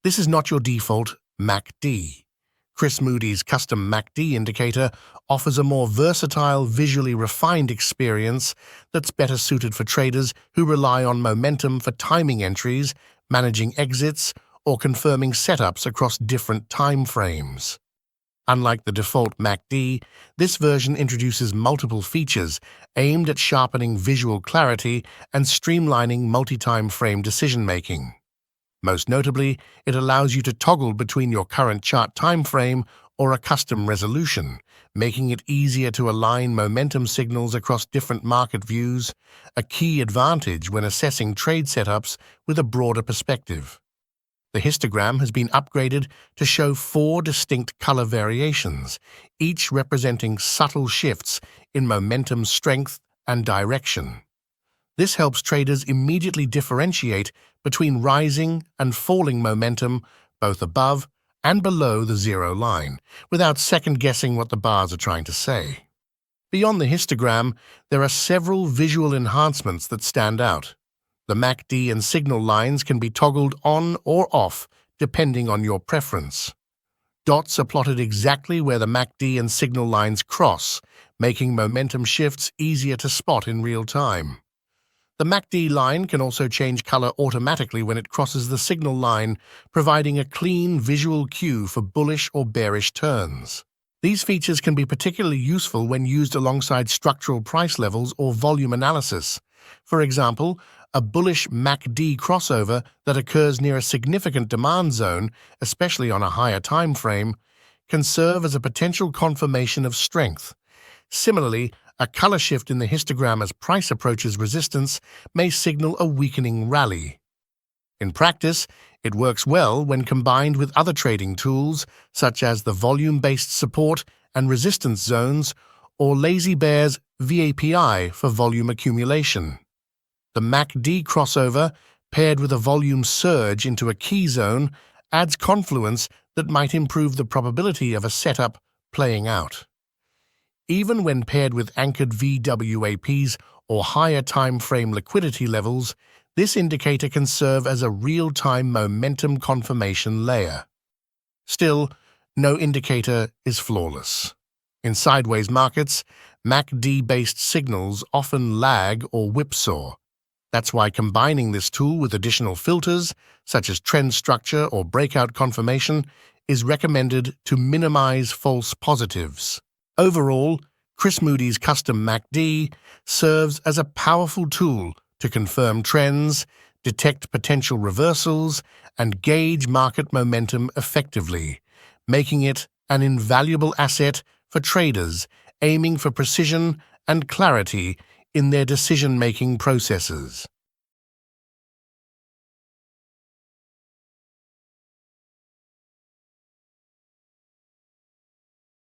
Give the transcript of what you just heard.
This is not your default MACD. ChrisMoody's custom MACD indicator offers a more versatile, visually refined experience that's better suited for traders who rely on momentum for timing entries, managing exits, or confirming setups across different time frames. Unlike the default MACD, this version introduces multiple features aimed at sharpening visual clarity and streamlining multi-time frame decision-making. Most notably, it allows you to toggle between your current chart time frame or a custom resolution, making it easier to align momentum signals across different market views, a key advantage when assessing trade setups with a broader perspective. The histogram has been upgraded to show 4 distinct color variations, each representing subtle shifts in momentum strength and direction. This helps traders immediately differentiate between rising and falling momentum, both above and below the zero line, without second-guessing what the bars are trying to say. Beyond the histogram, there are several visual enhancements that stand out. The MACD and signal lines can be toggled on or off depending on your preference. Dots are plotted exactly where the MACD and signal lines cross, making momentum shifts easier to spot in real time. The MACD line can also change color automatically when it crosses the signal line, providing a clean visual cue for bullish or bearish turns. These features can be particularly useful when used alongside structural price levels or volume analysis. For example, a bullish MACD crossover that occurs near a significant demand zone, especially on a higher time frame, can serve as a potential confirmation of strength. Similarly, a color shift in the histogram as price approaches resistance may signal a weakening rally. In practice, it works well when combined with other trading tools such as the volume-based support and resistance zones or Lazy Bear's VAPI for volume accumulation. The MACD crossover, paired with a volume surge into a key zone, adds confluence that might improve the probability of a setup playing out. Even when paired with anchored VWAPs or higher time frame liquidity levels, this indicator can serve as a real-time momentum confirmation layer. Still, no indicator is flawless. In sideways markets, MACD-based signals often lag or whipsaw. That's why combining this tool with additional filters, such as trend structure or breakout confirmation, is recommended to minimize false positives. Overall, ChrisMoody's custom MACD serves as a powerful tool to confirm trends, detect potential reversals, and gauge market momentum effectively, making it an invaluable asset for traders aiming for precision and clarity in their decision-making processes.